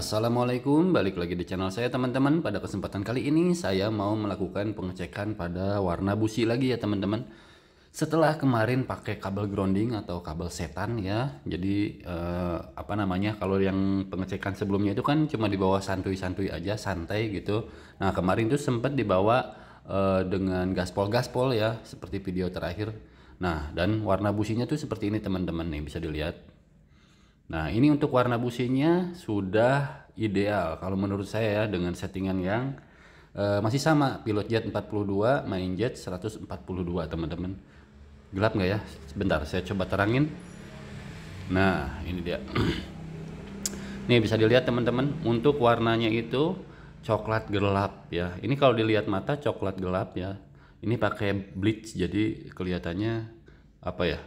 Assalamualaikum, balik lagi di channel saya teman-teman. Pada kesempatan kali ini saya mau melakukan pengecekan pada warna busi lagi ya teman-teman. Setelah kemarin pakai kabel grounding atau kabel setan ya. Jadi apa namanya, kalau yang pengecekan sebelumnya itu kan cuma dibawa santuy-santuy aja, santai gitu. Nah kemarin tuh sempat dibawa dengan gaspol-gaspol ya, seperti video terakhir. Nah dan warna businya tuh seperti ini teman-teman, nih bisa dilihat. Nah ini untuk warna businya sudah ideal kalau menurut saya ya, dengan settingan yang masih sama, pilot jet 42, main jet 142 teman-teman. Gelap nggak ya? Sebentar saya coba terangin. Nah ini dia. Nih bisa dilihat teman-teman, untuk warnanya itu coklat gelap ya. Ini kalau dilihat mata coklat gelap ya. Ini pakai bleach jadi kelihatannya apa ya,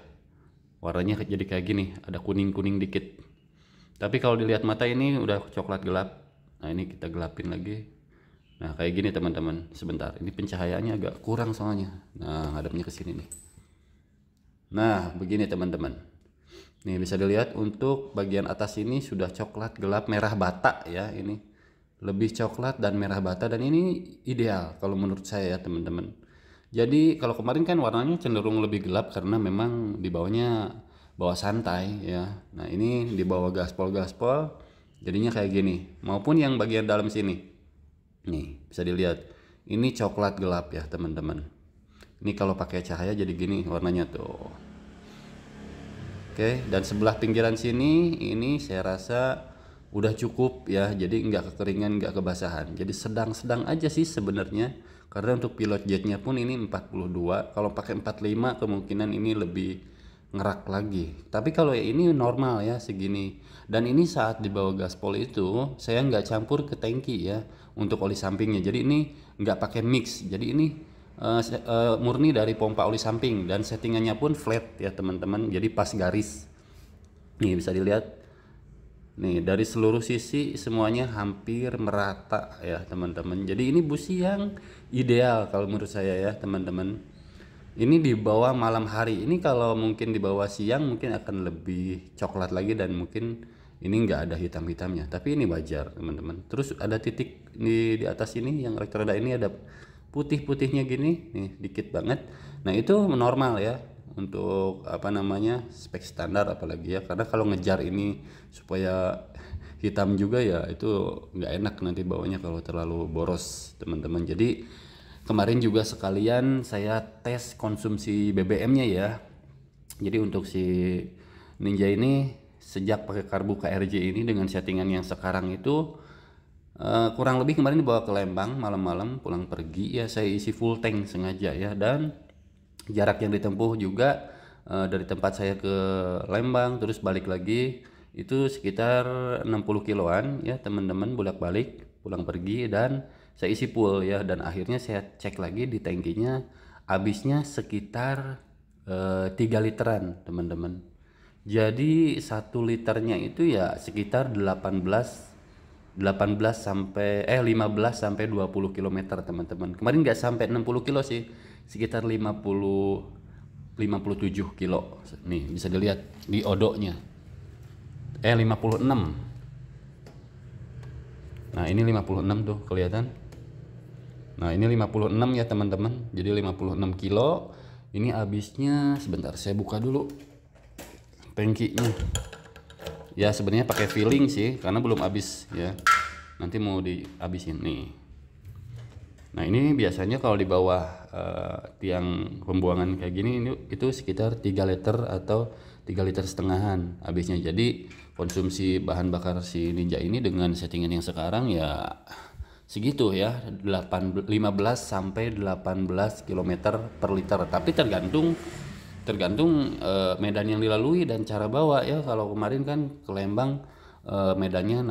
warnanya jadi kayak gini, ada kuning-kuning dikit. Tapi kalau dilihat mata ini udah coklat gelap. Nah ini kita gelapin lagi. Nah kayak gini teman-teman. Sebentar, ini pencahayaannya agak kurang soalnya. Nah ngadepnya ke sini nih. Nah begini teman-teman. Nih bisa dilihat untuk bagian atas ini sudah coklat gelap merah bata ya. Ini lebih coklat dan merah bata, dan ini ideal kalau menurut saya ya teman-teman. Jadi kalau kemarin kan warnanya cenderung lebih gelap karena memang di bawahnya bawah santai ya. Nah ini di bawah gaspol-gaspol jadinya kayak gini. Maupun yang bagian dalam sini, nih bisa dilihat ini coklat gelap ya teman-teman. Ini kalau pakai cahaya jadi gini warnanya tuh. Oke, dan sebelah pinggiran sini ini saya rasa udah cukup ya, jadi nggak kekeringan, nggak kebasahan, jadi sedang-sedang aja sih sebenarnya. Karena untuk pilot jetnya pun ini 42, kalau pakai 45 kemungkinan ini lebih ngerak lagi. Tapi kalau ini normal ya segini. Dan ini saat dibawa gaspol itu saya nggak campur ke tangki ya untuk oli sampingnya, jadi ini nggak pakai mix, jadi ini murni dari pompa oli samping, dan settingannya pun flat ya teman-teman, jadi pas garis. Nih bisa dilihat nih, dari seluruh sisi semuanya hampir merata ya teman-teman. Jadi ini busi yang ideal kalau menurut saya ya teman-teman. Ini dibawa malam hari, ini kalau mungkin dibawa siang mungkin akan lebih coklat lagi, dan mungkin ini nggak ada hitam-hitamnya, tapi ini wajar teman-teman. Terus ada titik di atas ini, yang elektroda ini ada putih-putihnya gini nih, dikit banget. Nah itu normal ya untuk apa namanya, spek standar apalagi ya, karena kalau ngejar ini supaya hitam juga ya itu nggak enak nanti bawanya kalau terlalu boros teman-teman. Jadi kemarin juga sekalian saya tes konsumsi BBM-nya ya. Jadi untuk si Ninja ini sejak pakai karbu KRJ ini dengan settingan yang sekarang itu kurang lebih kemarin dibawa ke Lembang malam-malam pulang pergi ya, saya isi full tank sengaja ya. Dan jarak yang ditempuh juga dari tempat saya ke Lembang terus balik lagi itu sekitar 60 kiloan ya teman-teman, bolak-balik pulang pergi, dan saya isi full ya. Dan akhirnya saya cek lagi di tangkinya, habisnya sekitar 3 literan teman-teman. Jadi 1 liternya itu ya sekitar 18 sampai 15 sampai 20 km teman-teman. Kemarin nggak sampai 60 kilo sih, sekitar 57 kilo. Nih bisa dilihat di odonya. 56. Nah, ini 56 tuh kelihatan. Nah, ini 56 ya teman-teman. Jadi 56 kilo. Ini habisnya sebentar saya buka dulu tangkinya. Ya sebenarnya pakai filling sih karena belum habis ya, nanti mau dihabisin nih. Nah ini biasanya kalau di bawah tiang pembuangan kayak gini itu sekitar 3 liter atau 3 liter setengahan habisnya. Jadi konsumsi bahan bakar si Ninja ini dengan settingan yang sekarang ya segitu ya, 15 sampai 18 km per liter. Tapi tergantung medan yang dilalui dan cara bawa ya. Kalau kemarin kan ke Lembang medannya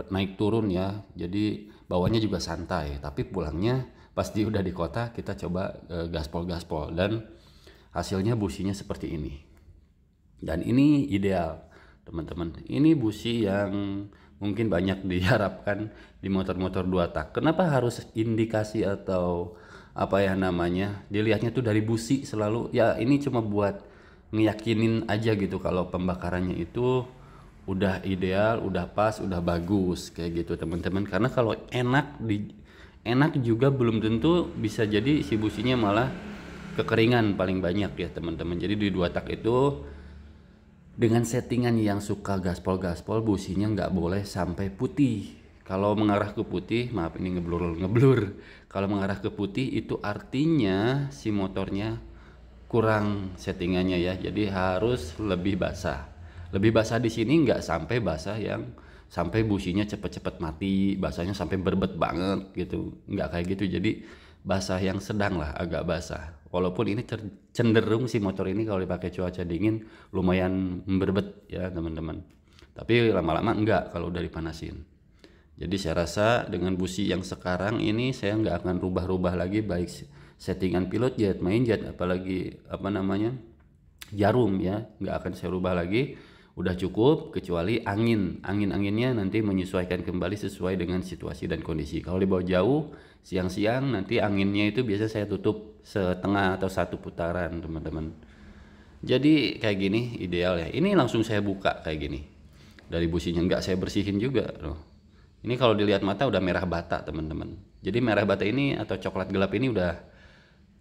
naik turun ya, jadi bawanya juga santai, tapi pulangnya pasti udah di kota kita coba gaspol dan hasilnya businya seperti ini. Dan ini ideal teman-teman, ini busi yang mungkin banyak diharapkan di motor-motor 2 tak. Kenapa harus indikasi atau apa ya namanya, dilihatnya tuh dari busi selalu ya? Ini cuma buat ngeyakinin aja gitu kalau pembakarannya itu udah ideal, udah pas, udah bagus kayak gitu teman-teman. Karena kalau enak juga belum tentu, bisa jadi si businya malah kekeringan paling banyak ya teman-teman. Jadi di 2 tak itu dengan settingan yang suka gaspol businya nggak boleh sampai putih. Kalau mengarah ke putih, maaf ini ngeblur. Kalau mengarah ke putih itu artinya si motornya kurang settingannya ya. Jadi harus lebih basah. Lebih basah di sini nggak sampai basah yang sampai businya cepet-cepet mati, basahnya sampai berbet banget gitu. Nggak kayak gitu. Jadi basah yang sedang lah, agak basah. Walaupun ini cenderung si motor ini kalau dipakai cuaca dingin lumayan berbet ya teman-teman. Tapi lama-lama enggak kalau udah dipanasin. Jadi saya rasa dengan busi yang sekarang ini saya nggak akan rubah-rubah lagi, baik settingan pilot jet, main jet, apalagi jarum ya, nggak akan saya rubah lagi. Udah cukup, kecuali anginnya nanti menyesuaikan kembali sesuai dengan situasi dan kondisi. Kalau dibawa jauh siang-siang nanti anginnya itu biasa saya tutup setengah atau 1 putaran teman-teman. Jadi kayak gini ideal ya. Ini langsung saya buka kayak gini. Dari businya nggak saya bersihin juga loh. Ini kalau dilihat mata udah merah bata teman-teman. Jadi merah bata ini atau coklat gelap ini udah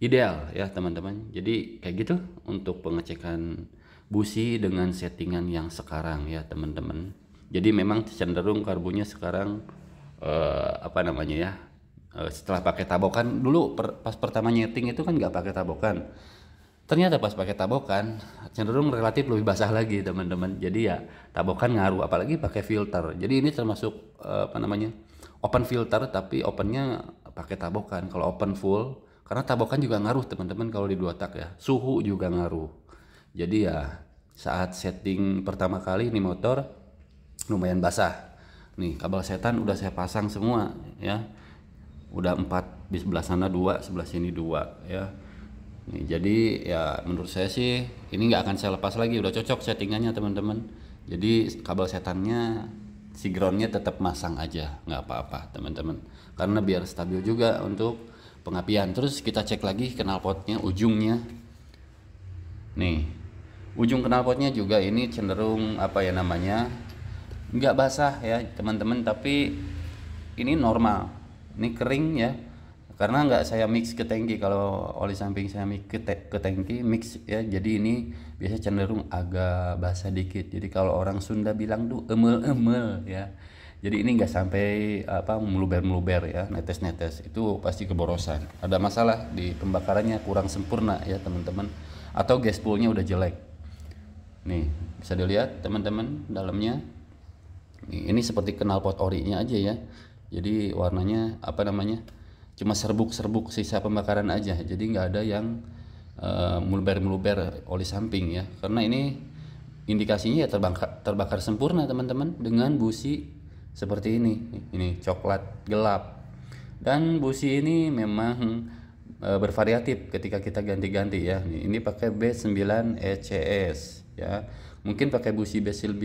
ideal ya teman-teman. Jadi kayak gitu untuk pengecekan busi dengan settingan yang sekarang ya teman-teman. Jadi memang cenderung karbunya sekarang setelah pakai tabokan dulu pas pertama nyeting itu kan nggak pakai tabokan. Ternyata pas pakai tabokan cenderung relatif lebih basah lagi teman-teman. Jadi ya tabokan ngaruh, apalagi pakai filter. Jadi ini termasuk open filter, tapi opennya pakai tabokan. Kalau open full, karena tabokan juga ngaruh teman-teman kalau di 2 tak ya. Suhu juga ngaruh. Jadi ya saat setting pertama kali ini motor lumayan basah. Nih kabel setan udah saya pasang semua ya. Udah 4 di sebelah sana 2, sebelah sini 2 ya. Nih, jadi ya menurut saya sih ini nggak akan saya lepas lagi, udah cocok settingannya teman-teman. Jadi kabel setannya si groundnya tetap masang aja, nggak apa-apa teman-teman, karena biar stabil juga untuk pengapian. Terus kita cek lagi knalpotnya, ujungnya nih, ujung knalpotnya juga ini cenderung nggak basah ya teman-teman, tapi ini normal, ini kering ya. Karena nggak saya mix ke tangki, kalau oli samping saya mix ke tangki mix ya, jadi ini biasanya cenderung agak basah dikit. Jadi kalau orang Sunda bilang tuh emel ya, jadi ini nggak sampai meluber ya, netes itu pasti keborosan, ada masalah di pembakarannya, kurang sempurna ya teman-teman, atau gas poolnya udah jelek. Nih bisa dilihat teman-teman dalamnya. Nih, ini seperti knalpot orinya aja ya, jadi warnanya cuma serbuk sisa pembakaran aja, jadi nggak ada yang meluber oli samping ya, karena ini indikasinya ya terbakar sempurna teman-teman dengan busi seperti ini coklat gelap. Dan busi ini memang bervariatif ketika kita ganti-ganti ya. Ini pakai B9 ECS ya, mungkin pakai busi B9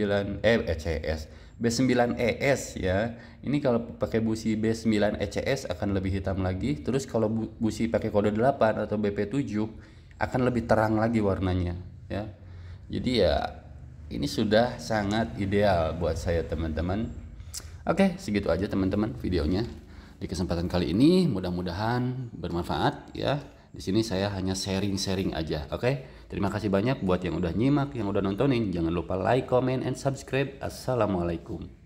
B9 ES ya. Ini kalau pakai busi B9 ECS akan lebih hitam lagi. Terus kalau busi pakai kode 8 atau BP7 akan lebih terang lagi warnanya ya. Jadi ya ini sudah sangat ideal buat saya teman-teman. Oke, segitu aja teman-teman videonya di kesempatan kali ini, mudah-mudahan bermanfaat ya. Di sini saya hanya sharing aja. Oke, terima kasih banyak buat yang udah nyimak, yang udah nontonin. Jangan lupa like, comment, and subscribe. Assalamualaikum.